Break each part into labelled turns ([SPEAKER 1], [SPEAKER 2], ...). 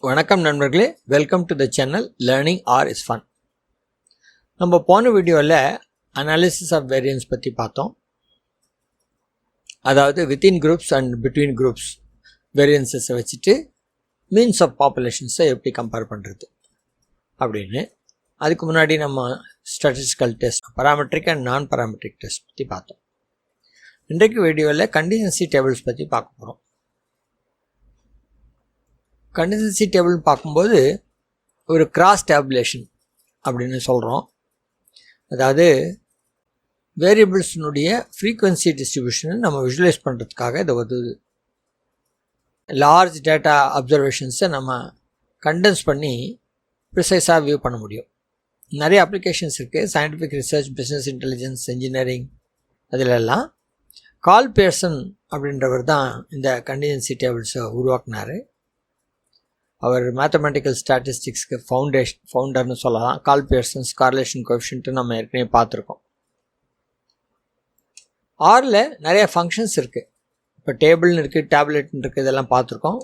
[SPEAKER 1] வணக்கம் நண்பர்களே, welcome to the channel learning R is fun. நம்ம போன வீடியோவில் அனாலிசிஸ் ஆஃப் வேரியன்ஸ் பற்றி பார்த்தோம். அதாவது within groups and between groups வேரியன்ஸஸை வச்சுட்டு மீன்ஸ் ஆஃப் பாப்புலேஷன்ஸை எப்படி கம்பேர் பண்ணுறது அப்படின்னு. அதுக்கு முன்னாடி நம்ம ஸ்டாட்டிஸ்டிக்கல் டெஸ்ட், பராமெட்ரிக் அண்ட் நான் பராமெட்ரிக் டெஸ்ட் பற்றி பார்த்தோம். இன்றைக்கு வீடியோவில் கண்டிஜென்சி டேபிள்ஸ் பற்றி பார்க்க போகிறோம். கண்டிஜென்சி டேபிள் பார்க்கும்போது ஒரு கிராஸ் டேபுலேஷன் அப்படின்னு சொல்கிறோம். அதாவது வேரியபிள்ஸினுடைய ஃப்ரீக்வன்சி டிஸ்ட்ரிபியூஷனை நம்ம விஷுவலைஸ் பண்ணுறதுக்காக இதை உதவுது. லார்ஜ் டேட்டா அப்சர்வேஷன்ஸை நம்ம கண்டென்ஸ் பண்ணி ப்ரிசைஸாக வியூ பண்ண முடியும். நிறைய அப்ளிகேஷன்ஸ் இருக்குது. Scientific research, business intelligence, engineering, அதிலெல்லாம் கால் பியர்சன் அப்படின்றவர் தான் இந்த கண்டிஜென்சி டேபிள்ஸை உருவாக்குனார். அவர் மேத்தமெட்டிக்கல் ஸ்டாட்டிஸ்டிக்ஸ்க்கு ஃபவுண்டர்னு சொல்லலாம். கால் பியர்சன்ஸ் கார்லேஷன் கோஎஃபிஷியன்ட்டு நம்ம ஏற்கனவே பார்த்துருக்கோம். ஆரில் நிறைய ஃபங்க்ஷன்ஸ் இருக்குது. இப்போ டேபிள்னு இருக்குது, டேப்லெட்னு இருக்குது, இதெல்லாம் பார்த்துருக்கோம்.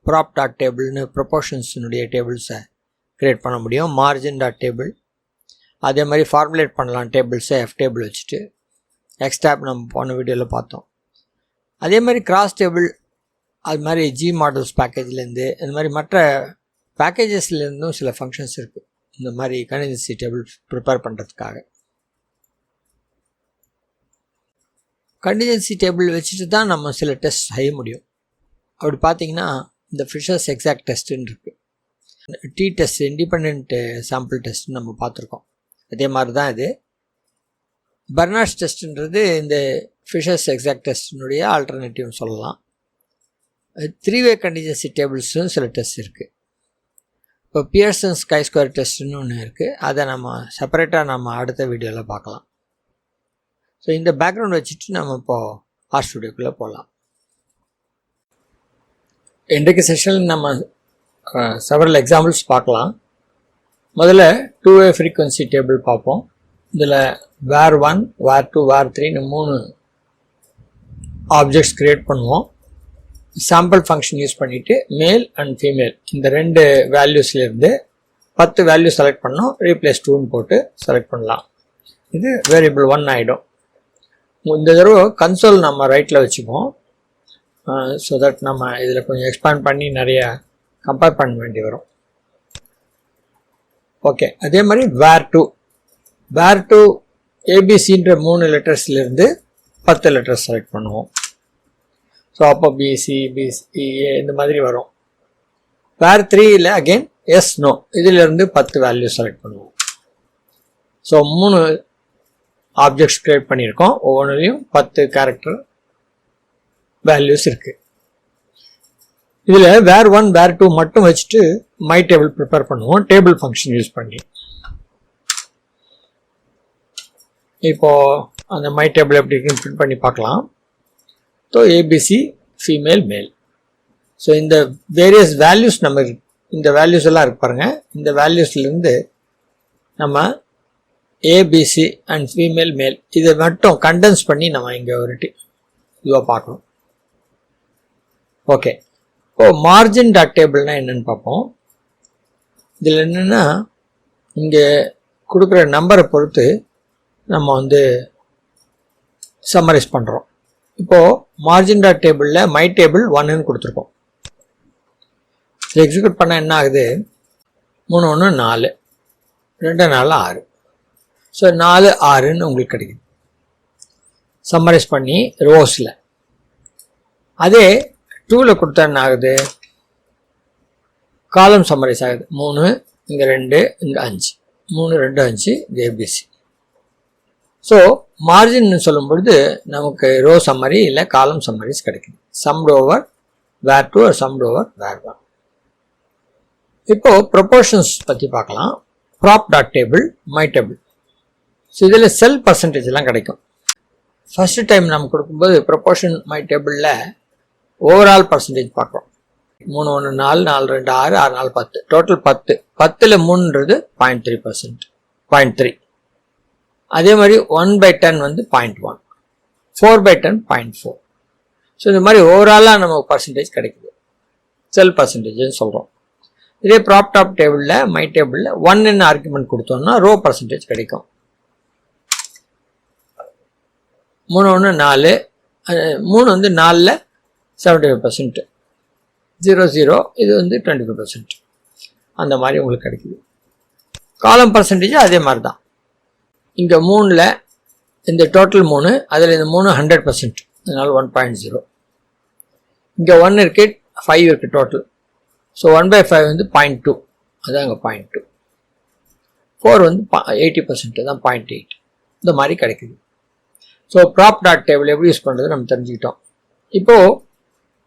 [SPEAKER 1] ப்ராப் டாட் டேபிள்னு ப்ரொபோர்ஷன்ஸினுடைய டேபிள்ஸை க்ரியேட் பண்ண முடியும். மார்ஜின் டாட் டேபிள், அதே மாதிரி ஃபார்முலேட் பண்ணலாம் டேபிள்ஸை எஃப் டேபிள் வச்சுட்டு. எக்ஸ் டேப் நம்ம போன வீடியோவில் பார்த்தோம். அதே மாதிரி கிராஸ் டேபிள், அது மாதிரி ஜி மாடல்ஸ் பேக்கேஜ்லேருந்து இந்த மாதிரி மற்ற பேக்கேஜஸ்லேருந்தும் சில ஃபங்க்ஷன்ஸ் இருக்குது இந்த மாதிரி கண்டிஜென்சி டேபிள் ப்ரிப்பேர் பண்ணுறதுக்காக. கண்டிஜென்சி டேபிள் வச்சுட்டு தான் நம்ம சில டெஸ்ட் செய்ய முடியும். அப்படி பார்த்திங்கன்னா இந்த ஃபிஷர்ஸ் எக்ஸாக்ட் டெஸ்ட்டுன்னு இருக்குது. டி டெஸ்ட், இண்டிபெண்ட் சாம்பிள் டெஸ்ட்டுன்னு நம்ம பார்த்துருக்கோம். அதே மாதிரி தான் இது. பெர்னார்ட்ஸ் டெஸ்ட்டுன்றது இந்த ஃபிஷர்ஸ் எக்ஸாக்ட் டெஸ்ட்டினுடைய ஆல்டர்னேட்டிவ்னு சொல்லலாம். 3-வே கண்டிஜென்சி டேபிள்ஸும் சில டெஸ்ட் இருக்குது. இப்போ பியர்சன் ஸ்கை ஸ்கொயர் டெஸ்ட்டுன்னு ஒன்று இருக்குது. அதை நம்ம செப்பரேட்டாக நம்ம அடுத்த வீடியோவில் பார்க்கலாம். ஸோ இந்த பேக்ரவுண்ட் வச்சுட்டு நம்ம இப்போது ஆர் ஸ்டுடியோக்குள்ளே போகலாம். இன்றைக்கு செஷனில் நம்ம செவரல் எக்ஸாம்பிள்ஸ் பார்க்கலாம். முதல்ல 2-வே ஃப்ரீக்வன்சி டேபிள் பார்ப்போம். இதில் வேர் 1, வேர் 2, வேர் 3ன்னு 3 ஆப்ஜெக்ட்ஸ் க்ரியேட் பண்ணுவோம். சாம்பிள் ஃபங்க்ஷன் யூஸ் பண்ணிவிட்டு மேல் அண்ட் ஃபீமேல் இந்த 2 வேல்யூஸ்லேருந்து 10 வேல்யூ செலக்ட் பண்ணோம். ரீப்ளேஸ் 2ன்னு போட்டு செலக்ட் பண்ணலாம். இது வேரியபிள் 1 ஆகிடும். இந்த தடவை கன்சோல் நம்ம ரைட்டில் வச்சுப்போம். ஸோ தட் நம்ம இதில் கொஞ்சம் எக்ஸ்பேண்ட் பண்ணி நிறைய கம்பேர் பண்ண வேண்டி வரும். ஓகே, அதே மாதிரி வேர் 2 ஏபிசின்ற 3 லெட்டர்ஸ்லேருந்து 10 லெட்டர்ஸ் செலக்ட் பண்ணுவோம். ஸோ அப்போ பிசி, பிசிஏ இந்த மாதிரி வரும். வேர் 3ல் அகெயின் எஸ் நோ, இதிலிருந்து 10 வேல்யூ செலக்ட் பண்ணுவோம். ஸோ 3 ஆப்ஜெக்ட்ஸ் க்ரியேட் பண்ணியிருக்கோம். ஒவ்வொன்றுலையும் 10 கேரக்டர் வேல்யூஸ் இருக்குது. இதில் வேர் 1, வேர் 2 மட்டும் வச்சுட்டு மை டேபிள் ப்ரிப்பேர் பண்ணுவோம் டேபிள் ஃபங்க்ஷன் யூஸ் பண்ணி. இப்போது அந்த மை டேபிள் எப்படி இருக்குன்னு பிரிண்ட் பண்ணி பார்க்கலாம். ஸோ ஏபிசி, ஃபீமேல், மேல். ஸோ இந்த வேரியஸ் வேல்யூஸ் நம்ம இந்த வேல்யூஸ் எல்லாம் இருக்கு பாருங்கள். இந்த வேல்யூஸ்லேருந்து நம்ம ஏபிசி அண்ட் ஃபீமேல், மேல் இதை மட்டும் கண்டென்ஸ் பண்ணி நம்ம இங்கே ஒரு இதுவாக பார்க்கணும். ஓகே, இப்போ மார்ஜின் டாட் டேபிள்னால் என்னென்னு பார்ப்போம். இதில் என்னென்னா இங்கே கொடுக்குற நம்பரை பொறுத்து நம்ம சம்மரைஸ் பண்ணுறோம். இப்போது மார்ஜின் டாட் டேபிளில் மை டேபிள் 1ன்னு கொடுத்துருக்கோம். இது எக்ஸிக்யூட் பண்ண என்ன ஆகுது? 3 1 4, 2 4 6. ஸோ 4 6ன்னு உங்களுக்கு கிடைக்குது சம்மரைஸ் பண்ணி ரோஸில். அதே 2ல் கொடுத்தா என்ன ஆகுது? காலம் சம்மரைஸ் ஆகுது. 3, இங்கே 2, இங்கே 5, 3 2 5, இது ஏபிசி. ஸோ மார்ஜின்னு சொல்லும் பொழுது நமக்கு ரோ சம்மரி இல்லை காலம் சம்மரிஸ் கிடைக்குது. சம்ட் ஓவர் வேர் 2 ஒரு சம்ட் ஓவர் வேர் 1. இப்போது ப்ரொபோர்ஷன்ஸ் பற்றி பார்க்கலாம். Prop dot table, my table. So இதில் செல் பர்சன்டேஜ்லாம் கிடைக்கும். ஃபஸ்ட்டு டைம் நம்ம கொடுக்கும்போது ப்ரொபோர்ஷன் மை டேபிளில் ஓவரால் பர்சன்டேஜ் பார்க்குறோம். 3 1 4, 4 2 6, 6 4 10, டோட்டல் 10. 10ல் 3ன்றது 0.3%, 0.3. அதே மாதிரி 1/10 0.1, 4/10 0.4. ஸோ இந்த மாதிரி ஓவராலாக நமக்கு பர்சன்டேஜ் கிடைக்குது. செல் பர்சன்டேஜ்னு சொல்கிறோம். இதே ப்ராப் டாப் டேபிளில் மை டேபிளில் 1 ஆர்குமெண்ட் கொடுத்தோம்னா ரோ பர்சன்டேஜ் கிடைக்கும். 3 1 4, 3 வந்து 4ல் 75%, 0 0 இது வந்து 25%, அந்த மாதிரி உங்களுக்கு கிடைக்குது. காலம் பர்சன்டேஜ் அதே மாதிரி தான். இங்கே 3ல் இந்த டோட்டல் 3, அதில் இந்த 3 100%, அதனால் 1.0. இங்கே 1 இருக்குது, 5 இருக்குது டோட்டல். ஸோ 1/5 வந்து 0.2, அதுதான் இங்கே 0.2. 4 வந்து 80% தான் 0.8, இந்த மாதிரி கிடைக்குது. ஸோ ப்ராப் டாட் டேபிள் எப்படி யூஸ் பண்ணுறது நம்ம தெரிஞ்சுக்கிட்டோம். இப்போது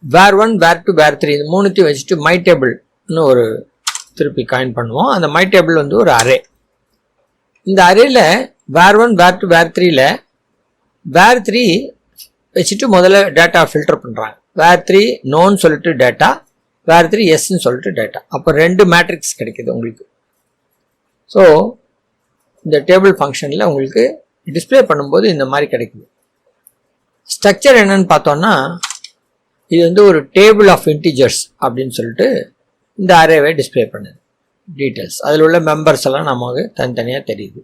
[SPEAKER 1] var1 var2 var3 இந்த மூணுத்தையும் வச்சுட்டு மை டேபிள்னு ஒரு திருப்பி காயின் பண்ணுவோம். அந்த மை டேபிள் வந்து ஒரு அரே. இந்த அரேயில் var1 var2 var3ல var3 வச்சுட்டு முதல்ல டேட்டா ஃபில்டர் பண்ணுறாங்க. var3 நோன்னு சொல்லிட்டு டேட்டா, var3 எஸ்ன்னு சொல்லிட்டு டேட்டா. அப்போ 2 மேட்ரிக்ஸ் கிடைக்கிது உங்களுக்கு. ஸோ இந்த டேபிள் ஃபங்க்ஷனில் உங்களுக்கு டிஸ்பிளே பண்ணும்போது இந்த மாதிரி கிடைக்குது. ஸ்ட்ரக்சர் என்னன்னு பார்த்தோன்னா, இது வந்து ஒரு டேபிள் ஆஃப் இன்டிஜர்ஸ் அப்படின்னு சொல்லிட்டு இந்த அரேவை டிஸ்பிளே பண்ணுது. டீட்டெயில்ஸ் அதில் உள்ள மெம்பர்ஸ் எல்லாம் நமக்கு தனித்தனியாக தெரியுது.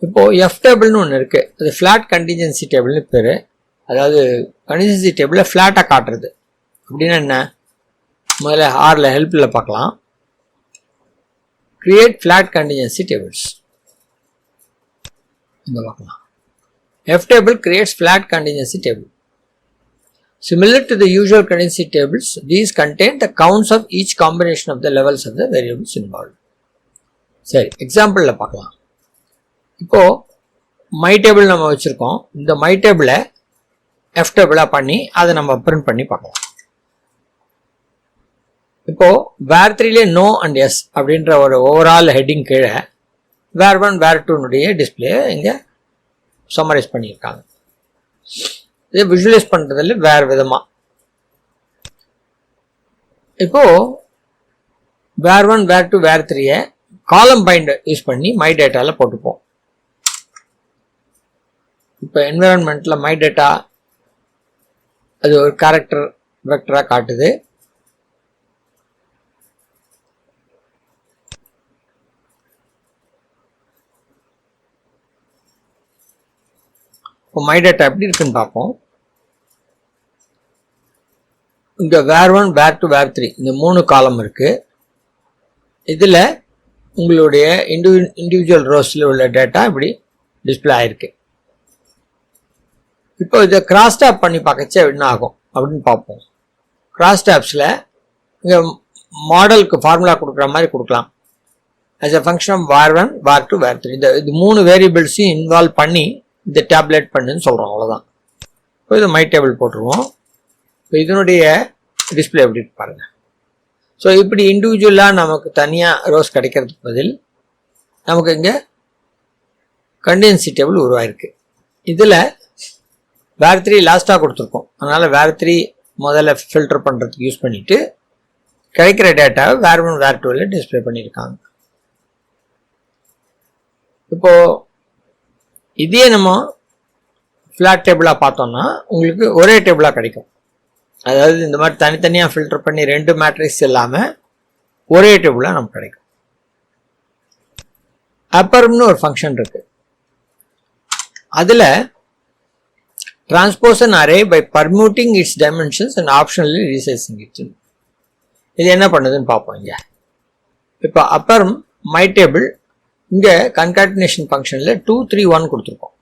[SPEAKER 1] இப்போது எஃப் டேபிள்னு ஒன்று இருக்குது, அது ஃப்ளாட் கண்டிஜென்சி டேபிள்னு பேர். அதாவது கண்டிஜென்சி டேபிளில் ஃப்ளாட்டாக காட்டுறது அப்படின்னா என்ன, முதல்ல ஆரில் ஹெல்ப்பில் பார்க்கலாம். கிரியேட் ஃப்ளாட் கண்டிஜென்சி டேபிள்ஸ் இங்கே பார்க்கலாம். F table creates flat contingency table. Similar to the usual contingency tables, these contain the counts of each combination of the levels of the variables involved. சரி, எக்ஸாம்பிளில் பார்க்கலாம். இப்போது மை டேபிள் நம்ம வச்சுருக்கோம். இந்த my டேபிளை F டேபிளாக பண்ணி அதை நம்ம பிரிண்ட் பண்ணி பார்க்கலாம். இப்போது var3லே நோ அண்ட் எஸ் அப்படின்ற ஒரு ஓவரால் ஹெட்டிங் கீழே var1 var2னுடைய டிஸ்பிளே இங்கே சம்மரைஸ் பண்ணியிருக்காங்க. இதை விஷுவலைஸ் பண்ணுறதில்ல வேறு விதமாக. இப்போது var1 var2 var3 காலம் பைண்டர் யூஸ் பண்ணி மை டேட்டாவில் போட்டுப்போம். இப்போ என்விரான்மெண்ட்டில் மை டேட்டா அது ஒரு கேரக்டர் வெக்டராக காட்டுது. இப்போ மை டேட்டா எப்படி இருக்குன்னு பார்ப்போம். இங்கே var1 var2 var3 இந்த 3 காலம் இருக்குது. இதில் உங்களுடைய இண்டிவிஜுவல் ரோஸில் உள்ள டேட்டா இப்படி டிஸ்பிளே ஆகிருக்கு. இப்போ இதை கிராஸ் டேப் பண்ணி பார்க்கச்சு என்ன ஆகும் அப்படின்னு பார்ப்போம். கிராஸ் டேப்ஸில் இங்கே மாடலுக்கு ஃபார்முலா கொடுக்குற மாதிரி கொடுக்கலாம். As a function of var1 var2 var3 இது 3 வேரியபிள்ஸையும் இன்வால்வ் பண்ணி இந்த டேப்லெட் பண்ணுன்னு சொல்கிறோம், அவ்வளோதான். இப்போ இது மை டேபிள் போட்டுருவோம். இப்போ இதனுடைய டிஸ்பிளே எப்படி பாருங்கள். ஸோ இப்படி இண்டிவிஜுவலாக நமக்கு தனியாக ரோஸ் கிடைக்கிறதுக்கு பதில் நமக்கு இங்கே கண்டிஜென்சி டேபிள் உருவாயிருக்கு. இதில் var3 லாஸ்ட்டாக கொடுத்துருக்கோம், அதனால் var3 முதல்ல ஃபில்டர் பண்ணுறதுக்கு யூஸ் பண்ணிவிட்டு கிடைக்கிற டேட்டாவை var1 var2ல டிஸ்பிளே பண்ணியிருக்காங்க. இப்போது இதே நம்ம ஃப்ளாட் டேபிளாக பார்த்தோம்னா உங்களுக்கு ஒரே டேபிளாக கிடைக்கும். அதாவது இந்த மாதிரி தனித்தனியாக ஃபில்டர் பண்ணி 2 மேட்ரிக்ஸ் இல்லாமல் ஒரே டேபிளாக நமக்கு கிடைக்கும். அப்பர்னு ஒரு ஃபங்க்ஷன் இருக்குது. அதில் transpose an array by permuting its dimensions and optionally resizing it. இது என்ன பண்ணுதுன்னு பார்ப்போம். இங்கே இப்போ அப்பர் மை டேபிள் இங்கே கன்காட்டினேஷன் ஃபங்க்ஷனில் 2 3 1 கொடுத்துருக்கோம்.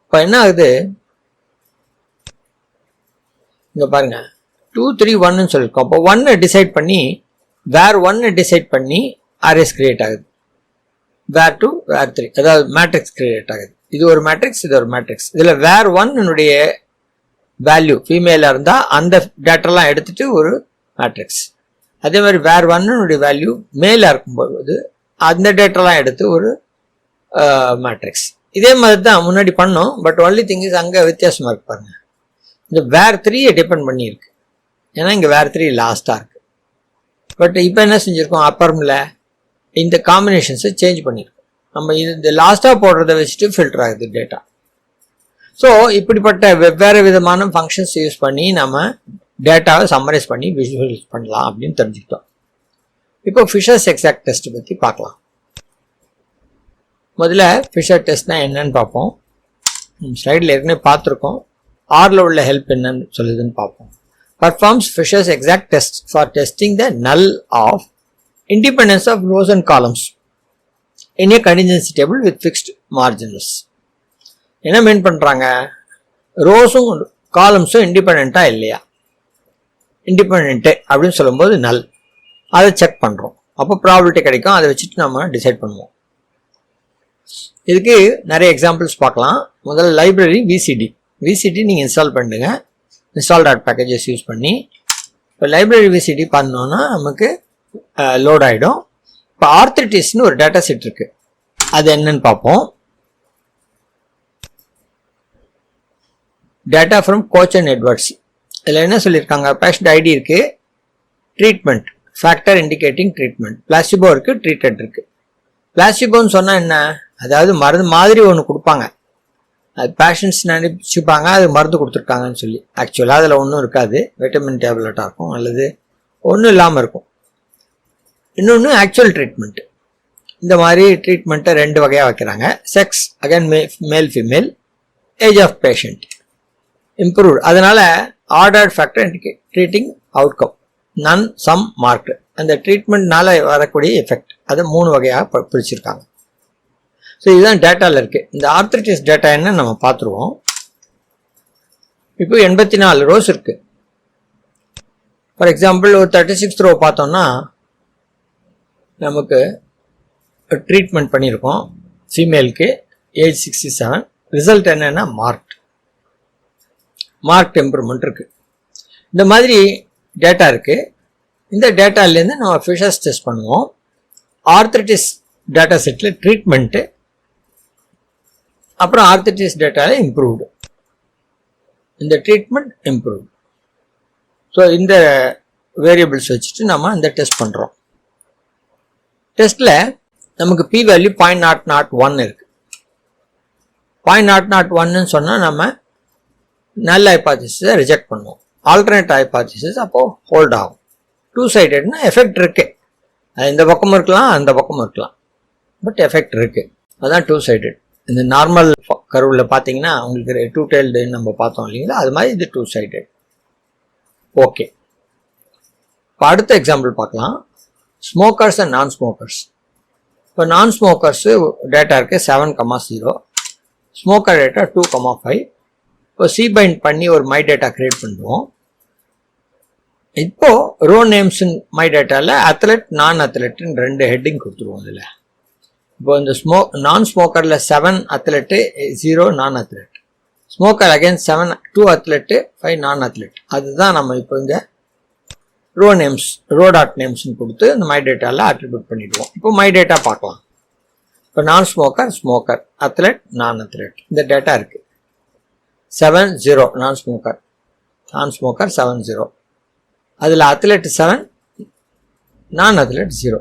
[SPEAKER 1] இப்போ என்ன ஆகுது இங்கே பாருங்கள், 2 3 1ன்னு சொல்லியிருக்கோம். அப்போ 1 டிசைட் பண்ணி var1 டிசைட் பண்ணி அரேஸ் கிரியேட் ஆகுது. var2 var3 அதாவது மேட்ரிக்ஸ் கிரியேட் ஆகுது. இது ஒரு மேட்ரிக்ஸ், இது ஒரு மேட்ரிக்ஸ். இதில் var1 வேல்யூ ஃபீமேலாக இருந்தால் அந்த டேட்டாலாம் எடுத்துகிட்டு ஒரு மேட்ரிக்ஸ். அதே மாதிரி var1 வேல்யூ மேலாக இருக்கும்போது அந்த டேட்டாலாம் எடுத்து ஒரு மேட்ரிக்ஸ். இதே மாதிரி தான் முன்னாடி பண்ணோம். பட் ஒன்லி திங் இஸ் அங்கே வித்தியாசமாக இருக்கு பாருங்க. இந்த var3 டிபெண்ட் பண்ணியிருக்கு, ஏன்னா இங்கே var3 லாஸ்ட்டாக இருக்குது. பட் இப்போ என்ன செஞ்சுருக்கோம், அப்பர்மில் இந்த காம்பினேஷன்ஸை சேஞ்ச் பண்ணியிருக்கோம். நம்ம இந்த லாஸ்ட்டாக போடுறத வச்சுட்டு ஃபில்டர் ஆகுது டேட்டா. ஸோ இப்படிப்பட்ட வெவ்வேறு விதமான ஃபங்க்ஷன்ஸ் யூஸ் பண்ணி நம்ம டேட்டாவை சம்மரைஸ் பண்ணி விஷுவலைஸ் பண்ணலாம் அப்படின்னு தெரிஞ்சுக்கிட்டோம். இப்போ ஃபிஷர்ஸ் எக்ஸாக்ட் டெஸ்ட் பற்றி பார்க்கலாம். முதல்ல ஃபிஷர் டெஸ்ட்னா என்னன்னு பார்ப்போம். ஸ்லைடில் ஏற்கனவே பார்த்துருக்கோம். ஆரில் உள்ள ஹெல்ப் என்னன்னு சொல்லுதுன்னு பார்ப்போம். Performs Fisher's exact test for testing த நல் of independence of rows and columns in a contingency table with fixed margins. என்ன மீன் பண்ணுறாங்க, ரோஸும் காலம்ஸும் இண்டிபெண்ட்டாக இல்லையா, இண்டிபெண்ட்டு அப்படின்னு சொல்லும்போது நல், அதை செக் பண்ணுறோம். அப்போ ப்ராபபிலிட்டி கிடைக்கும், அதை வச்சுட்டு நம்ம டிசைட் பண்ணுவோம். இதுக்கு நிறைய எக்ஸாம்பிள்ஸ் பார்க்கலாம். முதல்ல லைப்ரரி விசிடி நீங்கள் இன்ஸ்டால் பண்ணுங்க. இன்ஸ்டால் பேக்கேஜஸ் யூஸ் பண்ணி இப்போ லைப்ரரி விசிடி பண்ணோன்னா நமக்கு லோட் ஆகிடும். இப்போ ஆர்த்ரிட்டிஸ்னு ஒரு டேட்டா செட் இருக்குது, அது என்னன்னு பார்ப்போம். Data from coach and Edwards. இதில் என்ன சொல்லியிருக்காங்க, பேஷண்ட் ஐடி இருக்குது, treatment factor indicating treatment, placebo இருக்குது, ட்ரீட்டட் இருக்குது. பிளாசிபோன்னு சொன்னால் என்ன, அதாவது மருந்து மாதிரி ஒன்று கொடுப்பாங்க, அது பேஷண்ட்ஸ் நினைச்சுப்பாங்க அது மருந்து கொடுத்துருக்காங்கன்னு சொல்லி. ஆக்சுவலாக அதில் ஒன்றும் இருக்காது, விட்டமின் டேப்லெட்டாக இருக்கும் அல்லது ஒன்றும் இல்லாமல் இருக்கும். இன்னொன்று ஆக்சுவல் ட்ரீட்மெண்ட். இந்த மாதிரி ட்ரீட்மெண்ட்டை ரெண்டு வகையாக வைக்கிறாங்க. Sex again male female, age of patient, improved, அதனால் ordered factor treating outcome, none some marked, அந்த ட்ரீட்மெண்ட்னால வரக்கூடிய எஃபெக்ட், அதை 3 வகையாக பிரிச்சிருக்காங்க. ஸோ இதுதான் டேட்டாவில் இருக்குது. இந்த ஆர்த்ரிட்டிஸ் டேட்டா என்ன நம்ம பார்த்துருவோம். இப்போ 84 ரோஸ் இருக்குது. ஃபார் எக்ஸாம்பிள் ஒரு 36th ரோ பார்த்தோம்னா நமக்கு ட்ரீட்மெண்ட் பண்ணியிருக்கோம் ஃபீமேலுக்கு, ஏஜ் 67. ரிசல்ட் என்னென்னா மார்க்ட் இம்ப்ரூவ்மெண்ட் இருக்குது. இந்த மாதிரி டேட்டா இருக்குது. இந்த டேட்டாலேருந்து நம்ம ஃபிஷர்ஸ் டெஸ்ட் பண்ணுவோம். ஆர்த்ரிட்டிஸ் டேட்டா செட்டில் ட்ரீட்மெண்ட்டு, அப்புறம் ஆர்த்ரிட்டிஸ் டேட்டாவில் இம்ப்ரூவ்டு, இந்த ட்ரீட்மெண்ட் இம்ப்ரூவ்டு. ஸோ இந்த வேரியபிள்ஸ் வச்சுட்டு நம்ம இந்த டெஸ்ட் பண்ணுறோம். டெஸ்ட்டில் நமக்கு பி வேல்யூ 0.001 இருக்குது. 0.001ன்னு சொன்னால் நம்ம நல்ல ஹைபாதிசிஸை ரிஜெக்ட் பண்ணுவோம். ஆல்டர்னேட் ஹைபாதிசிஸ் அப்போது ஹோல்ட் ஆகும். 2-sidedனா எஃபெக்ட் இருக்குது, அது இந்த பக்கமும் இருக்கலாம் அந்த பக்கமும் இருக்கலாம், பட் எஃபெக்ட் இருக்குது. அதுதான் 2-sided. இந்த நார்மல் கருவில் பார்த்தீங்கன்னா உங்களுக்கு 2-tailed நம்ம பார்த்தோம் இல்லைங்களா, அது மாதிரி இது 2-sided. ஓகே, இப்போ அடுத்த எக்ஸாம்பிள் பார்க்கலாம். ஸ்மோக்கர்ஸ் அண்ட் நான் ஸ்மோக்கர்ஸ். இப்போ நான் ஸ்மோக்கர்ஸு டேட்டா இருக்குது 7,0, ஸ்மோக்கர் டேட்டா 2,5. இப்போ சிபைண்ட் பண்ணி ஒரு மை டேட்டா க்ரியேட் பண்ணுவோம். இப்போது ரோ நேம்ஸ் மை டேட்டாவில் அத்லெட் நான் அத்லெட்டுன்னு 2 ஹெட்டிங் கொடுத்துருவோம். இதில் இப்போ இந்த நான் ஸ்மோக்கரில் 7 அத்லெட்டு 0 நான் அத்லெட், ஸ்மோக்கர் அகைன் 7 2 அத்லெட்டு 5 நான் அத்லெட். அதுதான் நம்ம இப்போ இங்கே ரோ நேம்ஸ் டாட் நேம்ஸ்ன்னு கொடுத்து இந்த மை டேட்டாவில் அட்ரிபியூட் பண்ணிடுவோம். இப்போ மை டேட்டா பார்க்கலாம். இப்போ நான் ஸ்மோக்கர் அத்லெட் நான் அத்லெட் இந்த டேட்டா இருக்குது. 7-0 நான் ஸ்மோக்கர் 7-0, அதில் அத்லெட் 7 நான் அத்லெட் 0.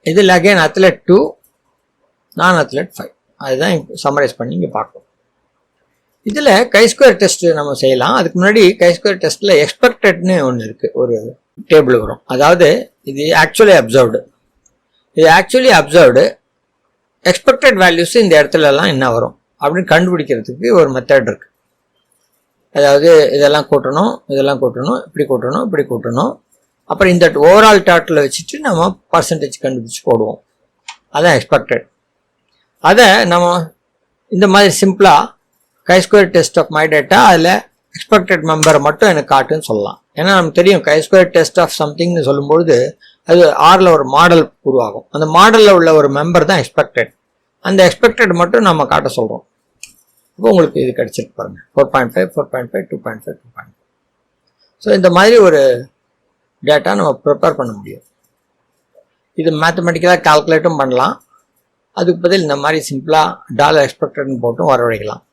[SPEAKER 1] இதில் அகைன் அத்லெட் 2 நான் அத்லெட் 5. அதுதான் சம்மரைஸ் பண்ணி இங்கே பார்க்கணும். இதில் கை-ஸ்கொயர் டெஸ்ட் நம்ம செய்யலாம். அதுக்கு முன்னாடி கை-ஸ்கொயர் டெஸ்ட்டில் எக்ஸ்பெக்டட்னு ஒன்று இருக்குது, ஒரு டேபிள் வரும். அதாவது இது ஆக்சுவலி அப்சர்வ்டு எக்ஸ்பெக்டட் வேல்யூஸ் இந்த இடத்துலலாம் என்ன வரும் அப்படின்னு கண்டுபிடிக்கிறதுக்கு ஒரு மெத்தட் இருக்குது. அதாவது இதெல்லாம் கூட்டணும், இப்படி கூட்டணும், அப்புறம் இந்த ஓவரால் டோட்டலை வச்சுட்டு நம்ம பர்சன்டேஜ் கண்டுபிடிச்சி போடுவோம். அதான் எக்ஸ்பெக்டட். அதை நம்ம இந்த மாதிரி சிம்பிளாக கை-ஸ்கொயர் டெஸ்ட் ஆஃப் மை டேட்டா, அதில் எக்ஸ்பெக்டட் மெம்பரை மட்டும் எனக்கு காட்டுன்னு சொல்லலாம். ஏன்னா நமக்கு தெரியும் கை-ஸ்கொயர் டெஸ்ட் ஆஃப் சம்திங்னு சொல்லும்பொழுது அது ஆரில் ஒரு மாடல் உருவாகும். அந்த மாடலில் உள்ள ஒரு மெம்பர் தான் எக்ஸ்பெக்டட். அந்த எக்ஸ்பெக்டட் மட்டும் நம்ம காட்ட சொல்கிறோம். இப்போ உங்களுக்கு இது கிடச்சிருக்கு பாருங்கள், 4.5 4.5 2.5 2.5. ஸோ இந்த மாதிரி ஒரு டேட்டா நம்ம ப்ரிப்பேர் பண்ண முடியும். இது மேத்தமெட்டிக்கலாக கால்குலேட்டும் பண்ணலாம். அதுக்கு பதில் இந்த மாதிரி சிம்பிளாக டாலர் எக்ஸ்பெக்டட்னு போட்டும் வரவழைக்கலாம்.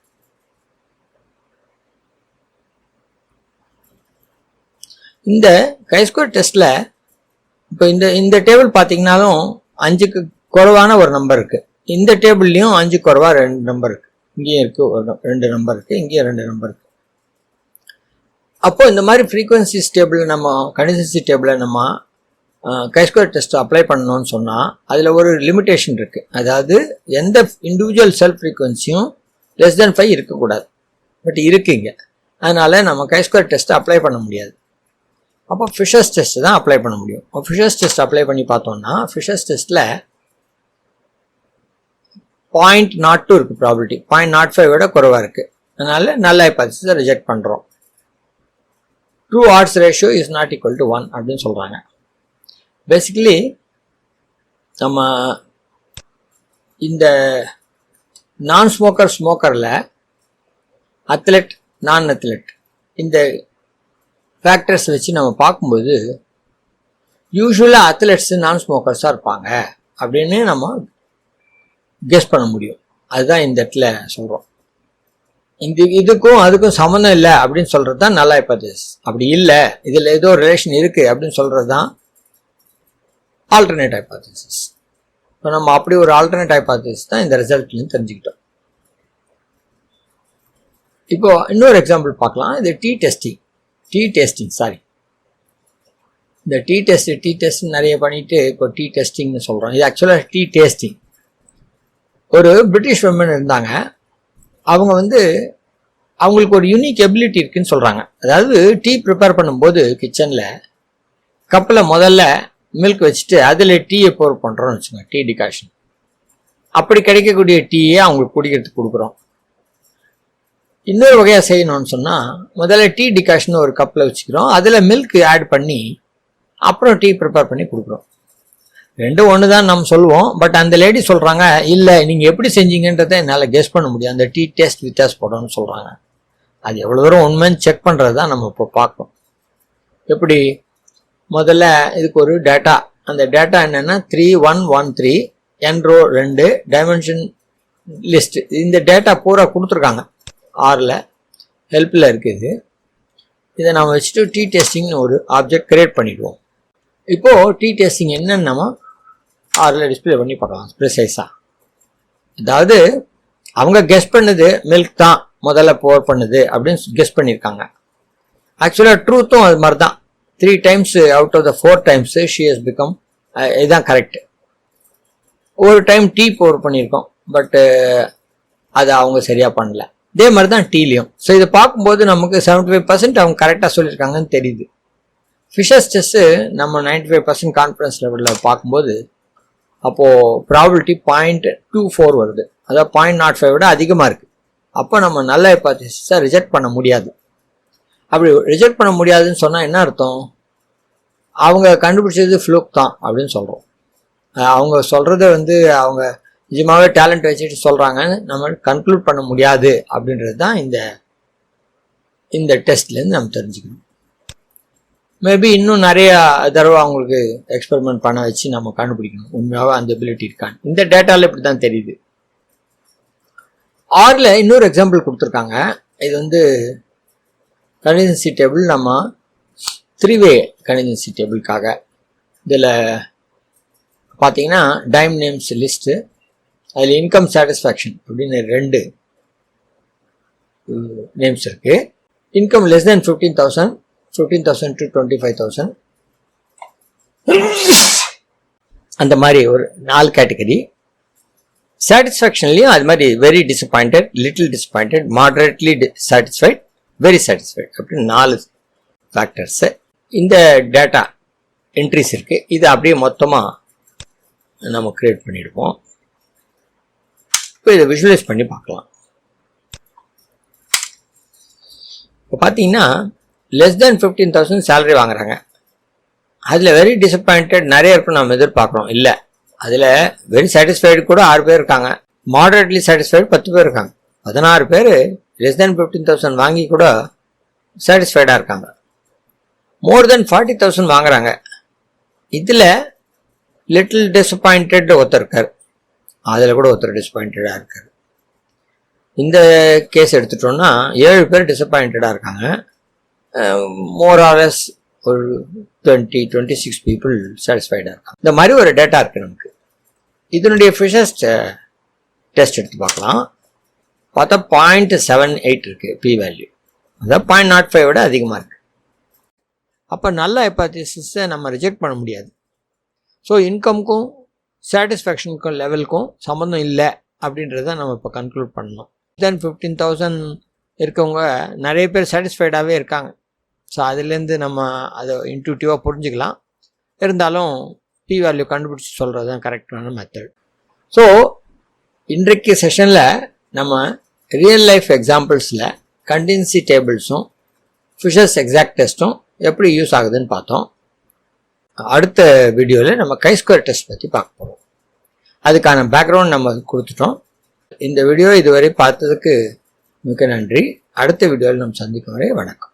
[SPEAKER 1] இந்த கை-ஸ்கொயர் டெஸ்ட்டில் இப்போ இந்த டேபிள் பார்த்தீங்கன்னாலும் 5க்கு குறைவான ஒரு நம்பர் இருக்குது. இந்த டேபிள்லேயும் 5 குறைவா 2 நம்பர் இருக்குது. இங்கேயும் இருக்குது 2 நம்பர் இருக்குது, இங்கேயும் 2 நம்பர் இருக்குது. அப்போ இந்த மாதிரி ஃப்ரீக்வன்சிஸ் டேபிள் நம்ம கன்சிஸ்டன்சி டேபிளை நம்ம chi-square டெஸ்ட் அப்ளை பண்ணணும்னு சொன்னால் அதில் ஒரு லிமிட்டேஷன் இருக்குது. அதாவது எந்த இண்டிவிஜுவல் செல்ஃப் ஃப்ரீக்வன்சியும் லெஸ் தென் 5 இருக்கக்கூடாது. பட் இருக்குங்க. அதனால் நம்ம chi-square டெஸ்ட்டை அப்ளை பண்ண முடியாது. அப்போ ஃபிஷர்ஸ் டெஸ்ட் தான் அப்ளை பண்ண முடியும். ஃபிஷர்ஸ் டெஸ்ட் அப்ளை பண்ணி பார்த்தோம்னா ஃபிஷர்ஸ் டெஸ்ட்டில் 0.02 இருக்குது ப்ராபிலிட்டி. 0.05 விட குறைவாக இருக்குது. அதனால் நல் ஹைபோதீசிஸை ரிஜெக்ட் பண்ணுறோம். True odds ratio is not equal to 1 அப்படின்னு சொல்கிறாங்க. பேசிக்கலி நம்ம இந்த நான் ஸ்மோக்கரில் அத்லெட் நான் அத்லெட் இந்த ஃபேக்டர்ஸ் வச்சு நம்ம பார்க்கும்போது யூஸ்வலாக அத்லெட்ஸ் நான் ஸ்மோக்கர்ஸாக இருப்பாங்க அப்படின்னு நம்ம கெஸ் பண்ண முடியும். அதுதான் இந்த இடத்துல சொல்கிறோம். இதுக்கும் அதுக்கும் சம்மந்தம் இல்லை அப்படின்னு சொல்கிறது தான் நல் ஹைபோதீசிஸ். அப்படி இல்லை, இதில் ஏதோ ரிலேஷன் இருக்குது அப்படின்னு சொல்கிறது தான் ஆல்டர்னேட் ஹைபோதீசிஸ். இப்போ நம்ம அப்படி ஒரு ஆல்டர்னேட் ஹைபோதீசிஸ் தான் இந்த ரிசல்ட்லேருந்து தெரிஞ்சுக்கிட்டோம். இப்போ இன்னொரு எக்ஸாம்பிள் பார்க்கலாம். இது டி டெஸ்டிங் இந்த டி டெஸ்ட் நிறைய பண்ணிட்டு இப்போ டி டெஸ்டிங்னு சொல்கிறோம். இது ஆக்சுவலாக டி டேஸ்டிங். ஒரு பிரிட்டிஷ் விமன் இருந்தாங்க. அவங்க அவங்களுக்கு ஒரு யூனிக் எபிலிட்டி இருக்குன்னு சொல்கிறாங்க. அதாவது டீ ப்ரிப்பேர் பண்ணும்போது கிச்சனில் கப்பில் முதல்ல மில்க் வச்சுட்டு அதில் டீயை போர் பண்ணுறோன்னு வச்சுக்கோங்க, டீ டிகாஷன். அப்படி கிடைக்கக்கூடிய டீயை அவங்களுக்கு குடிக்கிறதுக்கு கொடுக்குறோம். இன்னொரு வகையாக செய்யணும்னு சொன்னால் முதல்ல டீ டிகாஷன் ஒரு கப்பில் வச்சுக்கிறோம், அதில் மில்க் ஆட் பண்ணி அப்புறம் டீ ப்ரிப்பேர் பண்ணி கொடுக்குறோம். ரெண்டும் ஒன்று தான் நம்ம சொல்லுவோம். பட் அந்த லேடி சொல்கிறாங்க, இல்லை நீங்கள் எப்படி செஞ்சீங்கன்றதை என்னால் கெஸ் பண்ண முடியும், அந்த டீ டேஸ்ட் வித்தியாசப்படணும்னு சொல்கிறாங்க. அது எவ்வளோ தூரம் உண்மைன்னு செக் பண்ணுறது தான் நம்ம இப்போ பார்க்கணும். எப்படி முதல்ல இதுக்கு ஒரு டேட்டா, அந்த டேட்டா என்னென்னா 3113 என்ரோ 2 டைமென்ஷன் லிஸ்ட். இந்த டேட்டா பூரா கொடுத்துருக்காங்க. ஆரில் ஹெல்ப்பில் இருக்குது. இதை நம்ம வச்சுட்டு டி டெஸ்டிங்னு ஒரு ஆப்ஜெக்ட் கிரியேட் பண்ணிடுவோம். இப்போது டி டெஸ்டிங் என்னன்னு நம்ம ஆரில் டிஸ்பிளே பண்ணி பார்க்கலாம் ப்ரிசைஸாக. அதாவது அவங்க கெஸ் பண்ணது மில்க் தான் முதல்ல போர் பண்ணுது அப்படின்னு கெஸ் பண்ணியிருக்காங்க. ஆக்சுவலாக ட்ரூத்தும் அது மாதிரி தான். 3 times out of the 4 times she has become, இதுதான் கரெக்ட். ஒரு டைம் டீ போர் பண்ணியிருக்கோம், பட்டு அதை அவங்க சரியாக பண்ணல. இதே மாதிரி தான் டீலையும். ஸோ இதை பார்க்கும்போது நமக்கு 75% அவங்க கரெக்டாக சொல்லியிருக்காங்கன்னு தெரியுது. ஃபிஷர்ஸ் டெஸ்ட்டு நம்ம 95% கான்ஃபிடன்ஸ் லெவலில் பார்க்கும்போது அப்போது ப்ராபிலிட்டி 0.24 வருது. அதாவது 0.05 விட அதிகமாக இருக்குது. அப்போ நம்ம நல்ல ஹைபோதீசிஸை ரிஜெக்ட் பண்ண முடியாது. அப்படி ரிஜெக்ட் பண்ண முடியாதுன்னு சொன்னால் என்ன அர்த்தம்? அவங்க கண்டுபிடிச்சது ஃப்ளூக் தான் அப்படின்னு சொல்கிறோம். அவங்க சொல்கிறத அவங்க நிஜமாகவே டேலண்ட் வச்சுட்டு சொல்கிறாங்க, நம்ம கன்க்ளூட் பண்ண முடியாது அப்படின்றது தான் இந்த டெஸ்ட்லேருந்து நம்ம தெரிஞ்சுக்கணும். மேபி இன்னும் நிறைய தடவை அவங்களுக்கு எக்ஸ்பெரிமெண்ட் பண்ண வச்சு நம்ம கண்டுபிடிக்கணும் உண்மையாகவே அந்த எபிலிட்டி இருக்கான்னு. இந்த டேட்டாவில் இப்படி தான் தெரியுது. ஆரில் இன்னொரு எக்ஸாம்பிள் கொடுத்துருக்காங்க. இது கன்சிஸ்டன்சி டேபிள் நம்ம 3-way கன்சிஸ்டன்சி டேபிளுக்காக. இதில் பார்த்தீங்கன்னா டைம் நேம்ஸ் லிஸ்ட்டு, அதில் இன்கம் சாட்டிஸ்ஃபேக்ஷன் அப்படின்னு 2 நேம்ஸ் இருக்குது. இன்கம் லெஸ் தென் 15,000 to 25,000 அந்த மாதிரி ஒரு 4 கேட்டகரி. சாட்டிஸ்ஃபேக்ஷன்லையும் அது மாதிரி very disappointed, little disappointed, moderately satisfied, very satisfied அப்படின்னு 4 ஃபேக்டர்ஸு. இந்த டேட்டா என்ட்ரிஸ் இருக்குது. இது அப்படியே மொத்தமாக நம்ம க்ரியேட் பண்ணிடுவோம். இப்போ இதை விஷுவலைஸ் பண்ணி பார்க்கலாம். இப்போ பார்த்தீங்கன்னா லெஸ் தென் 15,000 சேலரி வாங்குறாங்க. அதில் வெரி டிசப்பாயிண்டட் நிறைய இருக்கும் நம்ம எதிர்பார்க்குறோம். இல்லை, அதில் வெரி சாட்டிஸ்ஃபைடு கூட 6 பேர் இருக்காங்க. மாடரேட்லி சாட்டிஸ்ஃபைடு 10 பேர் இருக்காங்க. 16 பேர் லெஸ் தென் 15,000 வாங்கி கூட சாட்டிஸ்ஃபைடாக இருக்காங்க. மோர் தென் 40,000 வாங்குறாங்க. இதில் லிட்டில் டிசப்பாயிண்டட் ஒருத்தர் இருக்கார், அதில் கூட ஒருத்தர் டிசப்பாயிண்டடாக இருக்கார். இந்த கேஸ் எடுத்துட்டோம்னா 7 பேர் டிசப்பாயிண்டடாக இருக்காங்க. மோர் ஆர்எஸ் ஒரு 26 பீப்புள் சாட்டிஸ்ஃபைடாக இருக்காங்க. இந்த மாதிரி ஒரு டேட்டா இருக்குது நமக்கு. இதனுடைய ஃபிஷர்ஸ் டெஸ்ட் எடுத்து பார்க்கலாம். பார்த்தா 0.78 இருக்குது பி வேல்யூ. அதான் 0.05 விட அதிகமாக இருக்குது. அப்போ நல்ல ஹைபாத்திசிஸை நம்ம ரிஜெக்ட் பண்ண முடியாது. ஸோ இன்கம்க்கும் சாட்டிஸ்ஃபேக்ஷனுக்கும் லெவலுக்கும் சம்மந்தம் இல்லை அப்படின்றத நம்ம இப்போ கன்க்ளூட் பண்ணணும். தென் 15,000 இருக்கவங்க நிறைய பேர் சாட்டிஸ்ஃபைடாகவே இருக்காங்க. ஸோ அதுலேருந்து நம்ம அதை இன்ட்யூட்டிவாக புரிஞ்சுக்கலாம். இருந்தாலும் பி வேல்யூ கண்டுபிடிச்சி சொல்கிறது தான் கரெக்டான மெத்தட். ஸோ இன்றைக்கு செஷனில் நம்ம ரியல் லைஃப் எக்ஸாம்பிள்ஸில் கண்டின்சி டேபிள்ஸும் ஃபிஷர்ஸ் எக்ஸாக்ட் டெஸ்ட்டும் எப்படி யூஸ் ஆகுதுன்னு பார்த்தோம். அடுத்த வீடியோவில் நம்ம chi-square டெஸ்ட் பற்றி பார்க்க போகிறோம். அதுக்கான பேக்ரவுண்ட் நம்ம கொடுத்துட்டோம். இந்த வீடியோ இதுவரை பார்த்ததுக்கு மிக்க நன்றி. அடுத்த வீடியோவில் நம்ம சந்திக்கும் வரை வணக்கம்.